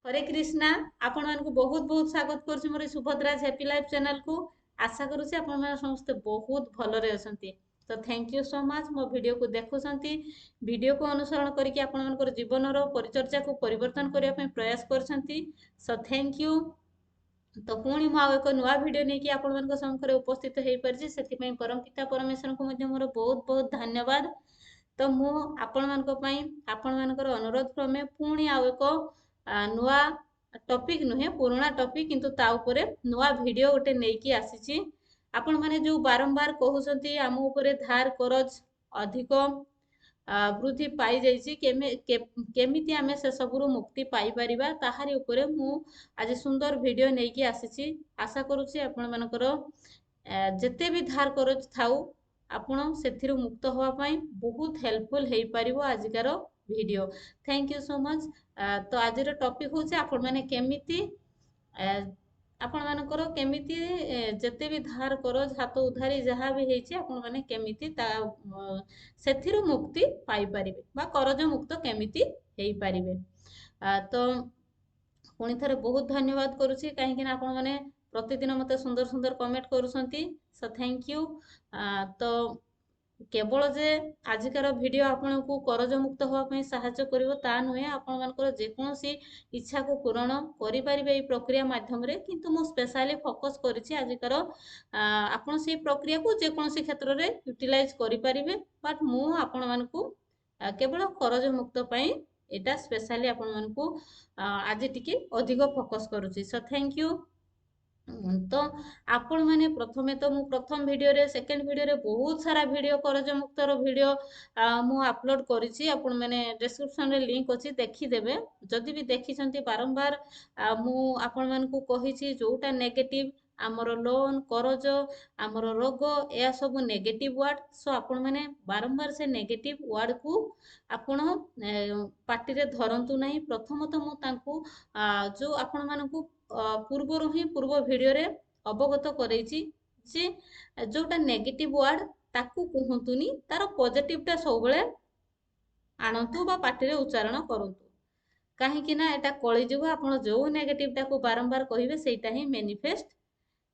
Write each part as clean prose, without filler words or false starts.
हरे कृष्णा आपण मानक बहुत बहुत स्वागत करुछि मोर सुभद्राज हैप्पी लाइफ चैनल को। आशा करुछि आपण माने समस्त बहुत भलरे असंती। तो थैंक यू सो मच मो वीडियो को देखुसंती। वीडियो को अनुसरण करके आपण मानकर जीवन रो परिचर्या को परिवर्तन करिया पय प्रयास करसंती। सो थैंक यू। तो पुणी मु एक नुआ वीडियो नहीं कि आपण मानक सम्मुखरे उपस्थित हेई परछि सेति पय परम पिता परमेश्वर को मध्ये मोर बहुत बहुत धन्यवाद। तो मु आपण मानक पय आपण मानकर अनुरोध क्रमे पुणी एक नुआ टॉपिक नुहे पुराना टॉपिक किंतु ता ऊपर नुआ वीडियो गोटे नेकी आसीची। आपण माने जो बारंबार कहउसंती आम ऊपर धार करज अधिक वृद्धि पाई जाइछि केमिति आमे से सबरु मुक्ति पाई परिबा ताहारी ऊपर मु आज सुंदर वीडियो नेकी आसीची। आशा करूछि आपण मानकर जेते भी धार करज थाउ आपण सेथिरु मुक्त होवा पई बहुत हेल्पफुल हेई परिबो आजिकार video. Thank you so much. तो आज टॉपिक होचे आपण माने केमिति आपण मानकर केमिति जेते भी धार करज हाथ उधारी जहाँ भी हेछि आपण माने केमिति ता सेथिरु मुक्ति पाई परिबे बा करज मुक्त केमिति हेई परिबे। तो पुणी थरे बहुत धन्यवाद करुछि काहेकि ना आपण माने प्रतिदिन मते सुंदर सुंदर कमेंट करूसंती। So thank you. तो केवल जे आजिकार वीडियो आपण को करज मुक्त होवा पई सहायता करिवो ता नुहे आपण मानकर जे कोनोसी इच्छा को पूर्ण करि परिबे ए प्रक्रिया माध्यम रे किंतु मो स्पेशली फोकस करिछि आजिकार आपण से प्रक्रिया को जे कोनोसी क्षेत्र रे यूटिलाइज करि परिबे बट मु आपण मानकू केवल करज मुक्त पई एटा स्पेशली आपण मानकू आज टिके अधिक फोकस करूछि। So thank you. तो आपण माने प्रथमे तो मु प्रथम वीडियो रे सेकंड वीडियो रे बहुत सारा वीडियो करज मुक्त रो वीडियो मु अपलोड करिछि। आपण माने डिस्क्रिप्शन रे लिंक अछि देखि देबे जदि भी देखिसंती बारंबार मु आपण मान को कहिछि जोटा नेगेटिव आमर लोन करज आमर रोग या सब नेगेटिव वर्ड। सो आपण माने बारंबार से नेगेटिव वर्ड को आपण पार्टी रे धरंतु नाही। प्रथमत मु तांकू जो आपण मान को पूर्व ही पूर्व वीडियो रे अवगत करैछि जे जोटा नेगेटिव वर्ड ताकू कहंतुनी तार पॉजिटिव टा सब बेले आणंतु बा पार्टी रे उच्चारण करंतु काहे कि ना एटा कळि जीव आपण जो नेगेटिव टा को बारंबार कहिबे सेटा ही मैनिफेस्ट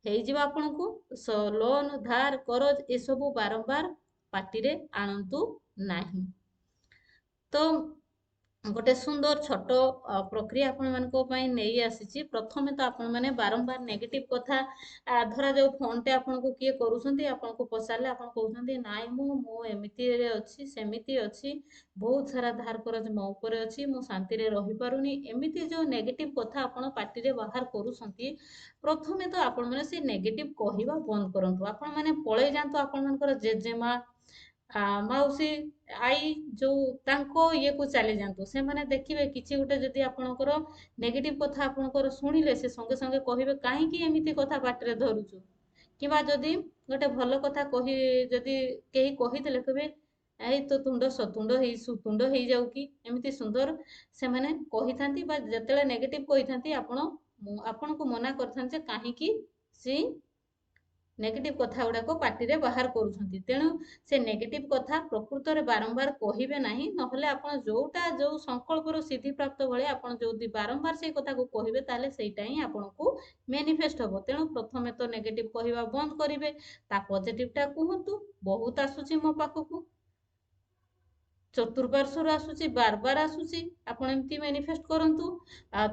हेई जीव आपण को। सो लोन धार करज ए सब बारंबार पार्टी रे आणंतु नाही। तो गोटे सुंदर छोट प्रक्रिया आपण मानको पई नेई आसीची। प्रथमे तो आपण माने बारंबार नेगेटिव कथा धरा जो फोन टे आपण को किए करूसंती आपण को पसारले आपण कहउसंती नाइ मु एमिति रे अछि सेमिति अछि बहुत सारा धार करज मो ऊपर अछि मु शांति रे रहि पारुनी एमिति जो नेगेटिव कथा आपण पार्टी रे बाहर करूसंती प्रथमे तो आपण माने से नेगेटिव कहिबा बंद करंतु। आपण माने पळे जानतो आपण मानकर जेजेमा माउसी आई जो तांको ये को चली जानतो से माने देखिबे किछि गुटे जदि आपनकर नेगेटिव कथा आपनकर सुनिले से संगे संगे कहिबे काहे कि एमिति कथा बाटरे धरुछु किबा जदि गोटे भलो कथा कहि जदि केही कहिदेले कहबे एई तो तुंड हेई जाउ कि एमिति सुंदर से माने कहिथांती बा जतेले नेगेटिव कहिथांती आपण को मना करथांते काहे कि से नेगेटिव कथा गुड़ा को पार्टी रे बाहर करूछंती। तेणु से नेगेटिव कथा प्रकृत रे बारंबार कहिबे नाही नहले आपण जोटा जो संकल्प रो सिद्धि प्राप्त भले आपण जोदी बारंबार से कथा को कहिबे ताले सेटा ही आपण को मैनिफेस्ट हबो। तेणु प्रथमे तो नेगेटिव कहिबा बंद करिवे ता पॉजिटिव टा कहंतु बहुत आसुची मो पाखकू चतुर्पार्श्वर आसुची बार बार आसुची आपण एमती मैनिफेस्ट करंतु।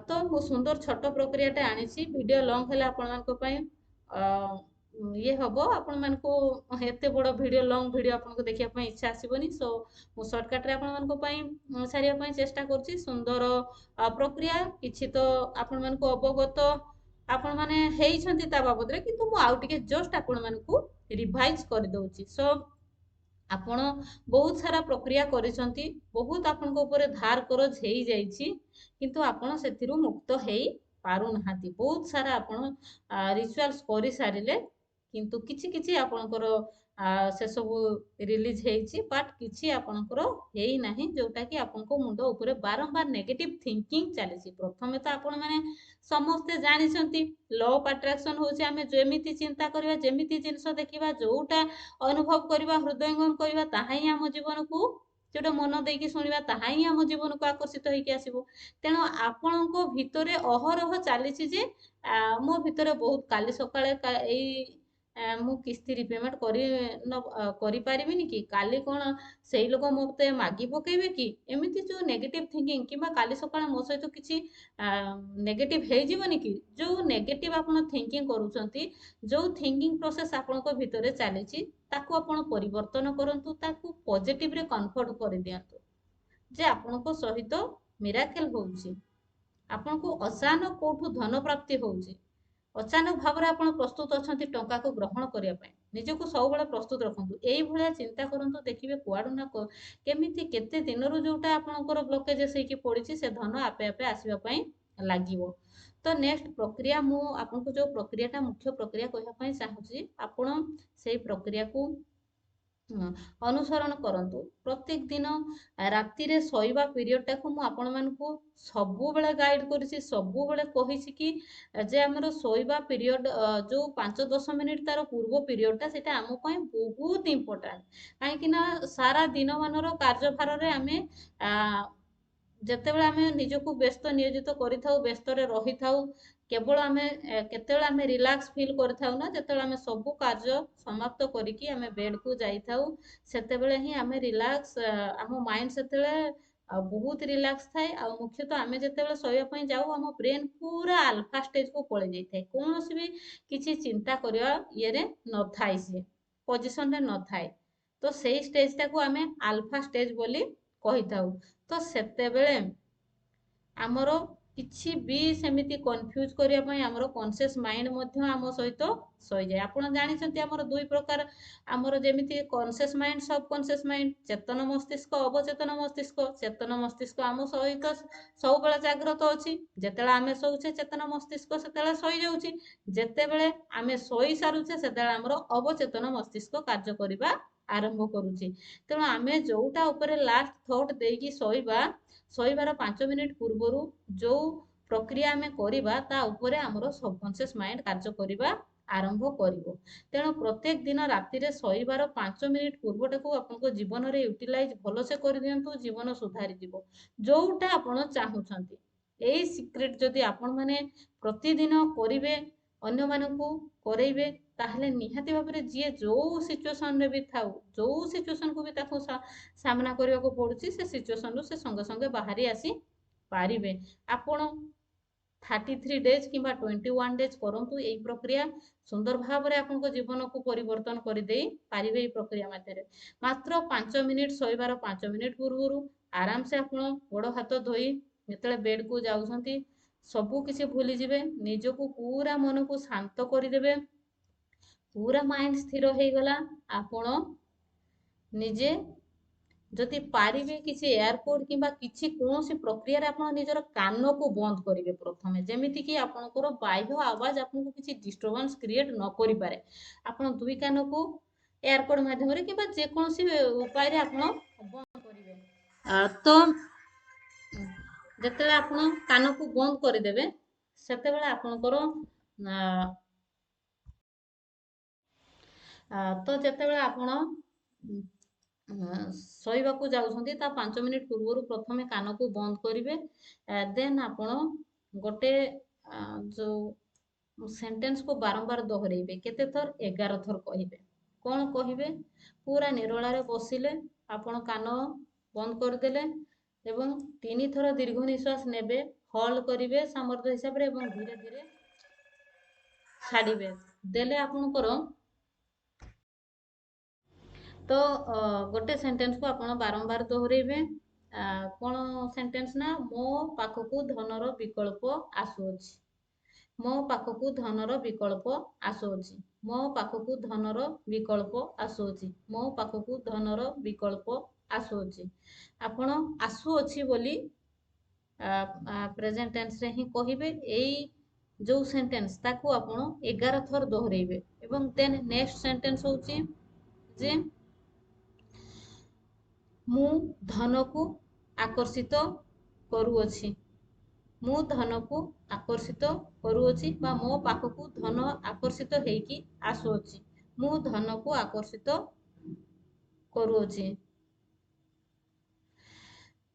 तो मो सुंदर छोट प्रक्रिया टा आनिछि वीडियो लॉन्ग हेला आपण मानको पई ये हबो आपण मानको एते बड़ वीडियो लॉन्ग वीडियो आपण को देखिया पई इच्छा आसीबनी। सो मु शॉर्टकट रे आपण मानको पई सारिया पई चेष्टा करछि सुंदर प्रक्रिया किछि तो आपण मानको अवगत आपण माने हेई छंती ता बाबद रे किंतु मु आउ टिके जस्ट आपण मानको रिवाइज कर दउछि। सो आपण बहुत सारा प्रक्रिया करिसंती बहुत आपण को ऊपर धार करज हेई जाईछि किंतु आपण सेथिरु मुक्त हेई पारु नहाती बहुत सारा आपण रिचुअल्स करि सारिले किंतु किछि किछि आपणकर से सब रिलीज हेइछि बट किछि आपणकर हेई नाही जोटा कि आपनको मुंड ऊपर बारंबार नेगेटिव थिंकिंग चलीछि। प्रथमे तो आपण माने समस्त जानिसंती लॉ ऑफ अट्रैक्शन होछि आमे जेमिति चिंता करबा जेमिति जिंस देखिबा जोटा अनुभव करबा हृदयंगम करबा ताहा ही हम जीवन को जोटा मन देकी शुणा ताहा ही आम जीवन को आकर्षित होइकी आसीबो। तेणु आपणको भितरे अहरह चली जे मो भितरे बहुत काली सकाळे ମୁଁ କିସ୍ତି ରିପେମେଣ୍ଟ କରିପାରିବିନି କି କାଲି କଣ ସେଇ ଲୋକ ମୋତେ ମାଗି ପକେଇବେ କି ଏମିତି ଯୋଉ ନେଗେଟିଭ ଥିଙ୍କିଂ କିମ୍ବା କାଲି ସକାଳେ ମୋ ସହିତ କିଛି ନେଗେଟିଭ ହେଇଯିବନି କି ଯୋଉ ନେଗେଟିଭ ଆପଣ ଥିଙ୍କିଂ କରୁଛନ୍ତି ଯୋଉ ଥିଙ୍କିଂ ପ୍ରୋସେସ ଆପଣଙ୍କ ଭିତରେ ଚାଲିଛି ତାକୁ ଆପଣ ପରିବର୍ତ୍ତନ କରନ୍ତୁ ତାକୁ ପଜିଟିଭରେ କନଭର୍ଟ କରିଦିଅନ୍ତୁ ଯେ ଆପଣଙ୍କ ସହିତ ମିରାକେଲ ହଉଛି ଆପଣଙ୍କୁ ଅଚାନକ କୋଉଠୁ ଧନ ପ୍ରାପ୍ତି ହଉଛି अचानक भाव आप प्रस्तुत अच्छा टंका को ग्रहण करने निजक सब प्रस्तुत रखु यही चिंता करूँ देखिए कुआडू ना केमी केते दिन जोटा आपंकर ब्लकेजेस होगी पड़ी से धन आपे आपे आसवाई लगे। तो नेक्स्ट प्रक्रिया मुझे जो प्रक्रिया मुख्य प्रक्रिया कहवाई चाहूँगी आपण से प्रक्रिया को अनुसरण करंतु प्रत्येक दिन राति रे सोइबा पीरियड टाको मु आपण मानकु सबु बेले गाइड करिछि सबु बेले कहिछि कि जे हमर सोइबा पीरियड जो 5-10 मिनिट तार पूर्व पीरियड ता सेटा हम पय बहुत इंपोर्टेंट काहे कि ना सारा दिन मानर कार्यभार रे हमें ଯେତେବେଳେ ଆମେ ନିଜକୁ ବ୍ୟସ୍ତ ନିୟୋଜିତ କରିଥାଉ ବ୍ୟସ୍ତରେ ରହିଥାଉ କେବଳ ଆମେ କେତେବେଳେ ଆମେ ରିଲାକ୍ସ ଫିଲ୍ କରିଥାଉ ନା ଯେତେବେଳେ ଆମେ ସବୁ କାର୍ଯ୍ୟ ସମାପ୍ତ କରିକି ଆମେ ବେଡକୁ ଯାଇଥାଉ ସେତେବେଳେ ହିଁ ଆମେ ରିଲାକ୍ସ ଆମ ମାଇଣ୍ଡ ସେତେବେଳେ ବହୁତ ରିଲାକ୍ସ ଥାଏ ଆଉ ମୁଖ୍ୟତଃ ଆମେ ଯେତେବେଳେ ଶୋଇବା ପାଇଁ ଯାଉ ଆମ ବ୍ରେନ୍ ପୁରା ଆଲଫା ଷ୍ଟେଜକୁ ପଳେଇ ଯାଇଥାଏ କୌଣସି ବି କିଛି ଚିନ୍ତା କରିବା ଇଏରେ ନଥାଏ ସିଏ ପୋଜିସନରେ ନଥାଏ ତ ସେଇ ଷ୍ଟେଜଟାକୁ ଆମେ ଆଲଫା ଷ୍ଟେଜ ବୋଲି କହିଥାଉ। तो सेतेबेले आमर किछि भी सेमिति कंफ्यूज करिया पई आमर कॉन्शियस माइंड मध्य आम सहित सही जाय आपण जानि छथि आमर दुई प्रकार आमर जेमिति कॉन्शियस माइंड सब कॉन्शियस माइंड चेतन मस्तिष्क अवचेतन मस्तिष्क चेतन मस्तिष्क आम सहित सब बेला जागृत अछि जेतेला आमे सोउछे चेतन मस्तिष्क सेतेला सही जाउछि जेतेबेले आमे सोई सारुछे सेतेला आमर अवचेतन मस्तिष्क कार्य करिबा आरंभ करुछि तेणु आमे जोटा ऊपर लास्ट थॉट देकी शोइबार 5 मिनिट पूर्व जो प्रक्रिया आमे करिबा ता ऊपर हमरो सबकॉन्शियस माइंड कार्य करिबा आरंभ करिवो। तेणु प्रत्येक दिन राति रे शोइबार 5 मिनिट पूर्वटाକୁ आपनको जीवन रे यूटिलाइज भलो से कर दियंतु जीवन सुधारी दिबो जोटा आपण चाहुछंती एई सिक्रेट जदी आपण माने प्रतिदिन करिवे अन्य मानकु करेइबे ताहले निहाती भाबरे जे जो सिचुएशन रे भी थाउ जो सिचुएशन को भी ताको सामना करबा को पडुची से सिचुएशन रो से संगे संगे बाहरी आसी पारिबे। आपण 33 डेज किंबा 21 डेज करंतु एई प्रक्रिया सुंदर भाबरे आपनको जीवन को परिवर्तन कर देई पारिबे। एई प्रक्रिया माध्यम मात्र 5 मिनिट सोइबार 5 मिनिट पूर्व आराम से आपण गोड़ हाथ धोई जेतले बेड को जाउछंती सबु किसी भूली जिवे निजको पूरा मन को शांत करिदेबे पूरा माइंड स्थिर हो गला आपण निजे जदि पारिबे किसी एयरपोर्ट किंबा किसी कोनोसी प्रक्रिया रे आपण निजर कान को बंद करिवे प्रथमे जेमिति कि आपनकर बाह्य आवाज आपनको किसी डिस्टरबेंस क्रिएट न करि पारे आपण दुई कान को एयरपोर्ट माध्यम रे किंबा जे कोनोसी उपाय रे आपण बंद करिवे। तो जेतेले आपण कान को बंद करिदेबे सेतेबेले आपनकर तो जेतेबेले आपण ଶୋଇବାକୁ ଯାଉଛନ୍ତି ତା 5 ମିନିଟ ପୂର୍ବରୁ ପ୍ରଥମେ କାନକୁ ବନ୍ଦ କରିବେ ଦେନ୍ ଆପଣ ଗୋଟେ ଯୋଉ ସେଣ୍ଟେନ୍ସ को बारंबार दोहरेइबे केते थर 11 थर कहिबे कोन कहिबे पूरा निरोलारे बसिले आपण कान बंद करदेले एवं 3 थर दीर्घ निश्वास नेबे होल्ड करिवे सामर्थ्य हिसाब रे एवं धीरे धीरे छाड़िबे देले आपनकर तो गोटे सेंटेंस को आपण बारंबार दोहरेइबे कोन सेंटेंस ना मो पाखकू धनर विकल्प आसुछि मो पाखकू धनर विकल्प आसुछि मो पाखकू धनर विकल्प आसुछि मो पाखकू धनर विकल्प आसुछि आपण आसुछि बोली प्रेजेंट टेंस रे ही कहिबे एई जो सेंटेंस ताकू आपण 11 थर दोहरेइबे एवं देन नेक्स्ट सेंटेंस होछि जे मु धन को आकर्षित करूअछि मु धन को आकर्षित करूअछि बा मो पाखकू धन आकर्षित हेकी आसुअछि मु धन को आकर्षित करूअछि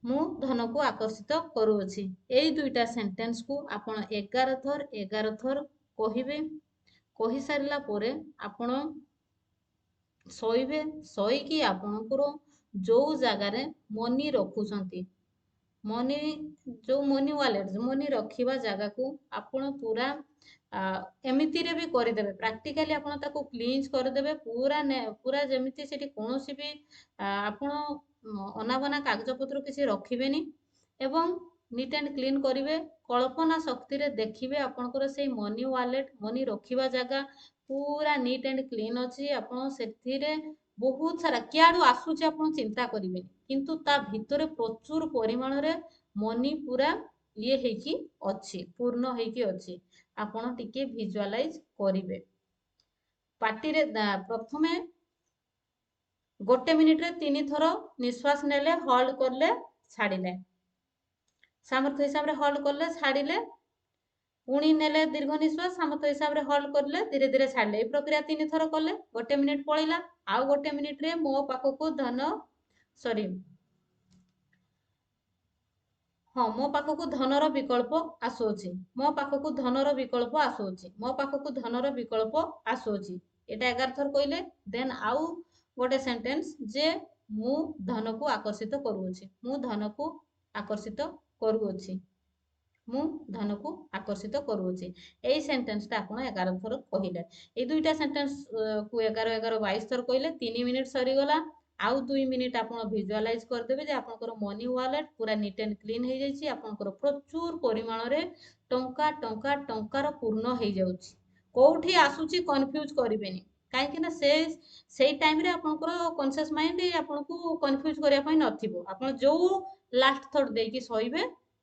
ମୁଁ ଧନକୁ ଆକର୍ଷିତ କରୁଅଛି। ଏଇ ଦୁଇଟା ସେଣ୍ଟେନ୍ସ କୁ ଆପଣ 11 ଥର କହିବେ। କହି ସାରିଲା ପରେ ଆପଣ ଶୋଇବେ। ଶୋଇକି ଆପଣଙ୍କର ଯୋଉ ଜାଗାରେ ମନି ରଖୁଛନ୍ତି, ମନି ଯୋଉ ମନି ୱାଲେଟ ମନି ରଖିବା ଜାଗାକୁ ଆପଣ ପୁରା ଏମିତିରେ ବି କରିଦେବେ। ପ୍ରାକ୍ଟିକାଲି ଆପଣ ତାକୁ କ୍ଲିନ୍ସ କରିଦେବେ ପୁରା ଯେମିତି ସେଠି କୌଣସି ବି ଆପଣ ଅନାବନା କାଗଜପତ୍ର କିଛି ରଖିବେନି ଏବଂ ନିଟ୍ ଆଣ୍ଡ କ୍ଲିନ୍ କରିବେ। କଳ୍ପନା ଶକ୍ତିରେ ଦେଖିବେ ଆପଣଙ୍କର ସେଇ ମନି ୱାଲେଟ ମନି ରଖିବା ଜାଗା ପୁରା ନିଟ୍ ଆଣ୍ଡ କ୍ଲିନ୍ ଅଛି। ଆପଣ ସେଥିରେ ବହୁତ ସାରା କିଆଡୁ ଆସୁଛି ଆପଣ ଚିନ୍ତା କରିବେନି, କିନ୍ତୁ ତା ଭିତରେ ପ୍ରଚୁର ପରିମାଣରେ ମନି ପୁରା ଇଏ ହେଇକି ଅଛି, ପୂର୍ଣ୍ଣ ହେଇକି ଅଛି। ଆପଣ ଟିକେ ଭିଜୁଆଲାଇଜ କରିବେ। ପାଟିରେ ପ୍ରଥମେ 1 ମିନିଟରେ 3 ଥର ନିଶ୍ୱାସ ନେଲେ, ହୋଲ୍ଡ କଲେ, ଛାଡ଼ିଲେ। ସାମର୍ଥ୍ୟ ହିସାବରେ ହୋଲ୍ଡ କଲେ, ଛାଡ଼ିଲେ, ପୁଣି ନେଲେ ଦୀର୍ଘ ନିଶ୍ୱାସ, ସାମର୍ଥ୍ୟ ହିସାବରେ ହୋଲ୍ଡ କଲେ, ଧୀରେ ଧୀରେ ଛାଡ଼ିଲେ। এই ପ୍ରକ୍ରିୟା 3 ଥର କଲେ। 1 ମିନିଟ ପଳେଇଲା। ଆଉ 1 ମିନିଟରେ ମୋ ପାଖକୁ ମୋ ପାଖକୁ ଧନର ବିକଳ୍ପ ଆସୁଅଛି। ମୋ ପାଖକୁ ଧନର ବିକଳ୍ପ ଆସୁଅଛି। ମୋ ପାଖକୁ ଧନର ବିକଳ୍ପ ଆସୁଅଛି। এটা 11 ଥର କହିଲେ। ଦେନ୍ ଆଉ ଗୋଟେ ସେଣ୍ଟେନ୍ସ ଯେ ମୁଁ ଧନକୁ ଆକର୍ଷିତ କରୁଅଛି। ମୁଁ ଧନକୁ ଆକର୍ଷିତ କରୁଅଛି। ମୁଁ ଧନକୁ ଆକର୍ଷିତ କରୁଅଛି। এই ସେଣ୍ଟେନ୍ସଟା ଆପଣ 11 ଥର କହିଲେ। এই ଦୁଇଟା ସେଣ୍ଟେନ୍ସ କୁ 11 11 22 ଥର କହିଲେ। 3 ମିନିଟ ସରିଗଲା। ଆଉ 2 ମିନିଟ ଆପଣ ଭିଜୁଆଲାଇଜ କରିଦେବେ ଯେ ଆପଣଙ୍କର ମନି ୱାଲେଟ ପୁରା ନିଟ୍ ଆଣ୍ଡ କ୍ଲିନ୍ ହେଇଯାଇଛି। ଆପଣଙ୍କର ପ୍ରଚୁର ପରିମାଣରେ ଟଙ୍କାର ପୂର୍ଣ୍ଣ ହେଇଯାଉଛି। କୋଉଠି ଆସୁଛି କନଫ୍ୟୁଜ କରିବେନି, କାହିଁକି ନା ସେଇ ଟାଇମରେ ଆପଣଙ୍କର କନସିୟସ୍ ମାଇଣ୍ଡ ଆପଣଙ୍କୁ କନଫ୍ୟୁଜ କରିବା ପାଇଁ ନଥିବ। ଆପଣ ଯୋଉ ଲାଷ୍ଟ ଥଟ୍ ଦେଇକି ଶୋଇବେ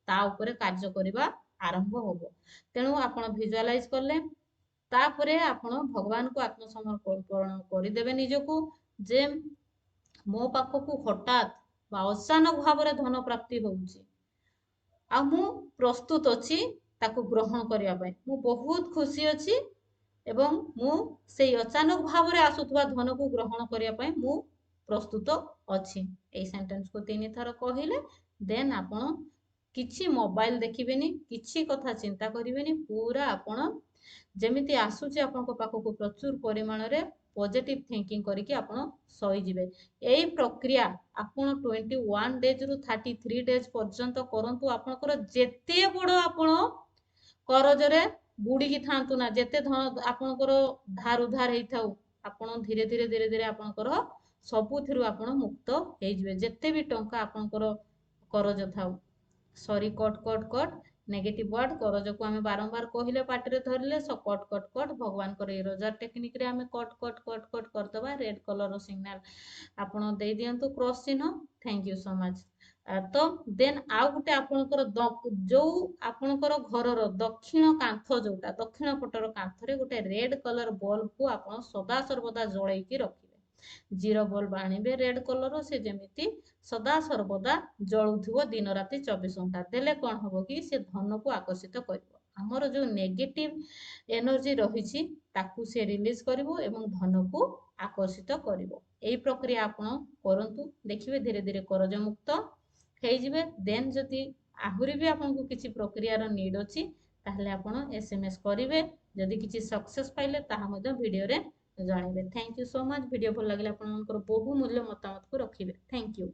ତା ଉପରେ କାର୍ଯ୍ୟ କରିବା ଆରମ୍ଭ ହବ। ତେଣୁ ଆପଣ ଭିଜୁଆଲାଇଜ କଲେ, ତାପରେ ଆପଣ ଭଗବାନଙ୍କୁ ଆତ୍ମସମର୍ପଣ କରିଦେବେ ନିଜକୁ ଯେ ମୋ ପାଖକୁ ହଠାତ୍ ବା ଅଚାନକ ଭାବରେ ଧନ ପ୍ରାପ୍ତି ହଉଛି, ଆଉ ମୁଁ ପ୍ରସ୍ତୁତ ଅଛି ତାକୁ ଗ୍ରହଣ କରିବା ପାଇଁ। ମୁଁ ବହୁତ ଖୁସି ଅଛି ଏବଂ ମୁଁ ସେଇ ଅଚାନକ ଭାବରେ ଆସୁଥିବା ଧନକୁ ଗ୍ରହଣ କରିବା ପାଇଁ ମୁଁ ପ୍ରସ୍ତୁତ ଅଛି। ଏଇ ସେଣ୍ଟେନ୍ସକୁ 3 ଥର କହିଲେ ଦେନ୍ ଆପଣ କିଛି ମୋବାଇଲ ଦେଖିବେନି, କିଛି କଥା ଚିନ୍ତା କରିବେନି। ପୁରା ଆପଣ ଯେମିତି ଆସୁଛି ଆପଣଙ୍କ ପାଖକୁ ପ୍ରଚୁର ପରିମାଣରେ ପଜିଟିଭ ଥିଙ୍କିଂ କରିକି ଆପଣ ଶୋଇଯିବେ। ଏଇ ପ୍ରକ୍ରିୟା ଆପଣ 21 ଡେଜ ରୁ 33 ଡେଜ ପର୍ଯ୍ୟନ୍ତ କରନ୍ତୁ। ଆପଣଙ୍କର ଯେତେ ବଡ ଆପଣ କରଜରେ ବୁଡିକି ଥାନ୍ତୁ ନା, ଯେତେ ଧନ ଆପଣଙ୍କର ଧାର ଉଧାର ହେଇଥାଉ, ଆପଣ ଧୀରେ ଧୀରେ ଆପଣଙ୍କର ସବୁଥିରୁ ଆପଣ ମୁକ୍ତ ହେଇଯିବେ। ଯେତେ ବି ଟଙ୍କା ଆପଣଙ୍କର କରଜ ଥାଉ। ସରି କଟ ନେଗେଟିଭ ୱାର୍ଡ କରଜକୁ ଆମେ ବାରମ୍ବାର କହିଲେ ପାଟିରେ ଧରିଲେ କଟ ଭଗବାନଙ୍କର ଏଇ ରୋଜାର ଟେକ୍ନିକରେ ଆମେ କଟ କରିଦବା। ରେଡ କଲର ସିଗ୍ନାଲ ଆପଣ ଦେଇ ଦିଅନ୍ତୁ କ୍ରସ୍ ଚିହ୍ନ। Thank you so much. ତ ଦେନ୍ ଆଉ ଗୋଟେ ଆପଣଙ୍କର ଯୋଉ ଆପଣଙ୍କର ଘରର ଦକ୍ଷିଣ କାନ୍ଥ, ଯୋଉଟା ଦକ୍ଷିଣ ପଟର କାନ୍ଥରେ ଗୋଟେ ରେଡ କଲର ବଲ୍ବକୁ ଆପଣ ସଦାସର୍ବଦା ଜଳେଇକି ରଖିବେ। ଜିରୋ ବଲ୍ବ ଆଣିବେ ରେଡ କଲର, ସେ ଯେମିତି ସଦା ସର୍ବଦା ଜଳୁଥିବ ଦିନ ରାତି 24 ଘଣ୍ଟା। ଦେଲେ କଣ ହବ କି ସେ ଧନକୁ ଆକର୍ଷିତ କରିବ। ଆମର ଯୋଉ ନେଗେଟିଭ ଏନର୍ଜି ରହିଛି ତାକୁ ସେ ରିଲିଜ କରିବ ଏବଂ ଧନକୁ ଆକର୍ଷିତ କରିବ। ଏଇ ପ୍ରକ୍ରିୟା ଆପଣ କରନ୍ତୁ, ଦେଖିବେ ଧୀରେ ଧୀରେ କରଜ ମୁକ୍ତ ହେଇଯିବେ। ଦେନ୍ ଯଦି ଆହୁରି ବି ଆପଣଙ୍କୁ କିଛି ପ୍ରକ୍ରିୟାର ନିଡ୍ ଅଛି ତାହେଲେ ଆପଣ SMS କରିବେ। ଯଦି କିଛି ସକ୍ସେସ୍ ପାଇଲେ ତାହା ମଧ୍ୟ ଭିଡିଓରେ ଜଣାଇବେ। Thank you so much. Video ଭଲ ଲାଗିଲେ ଆପଣଙ୍କର ବହୁ ମୂଲ୍ୟ ମତାମତକୁ ରଖିବେ। Thank you.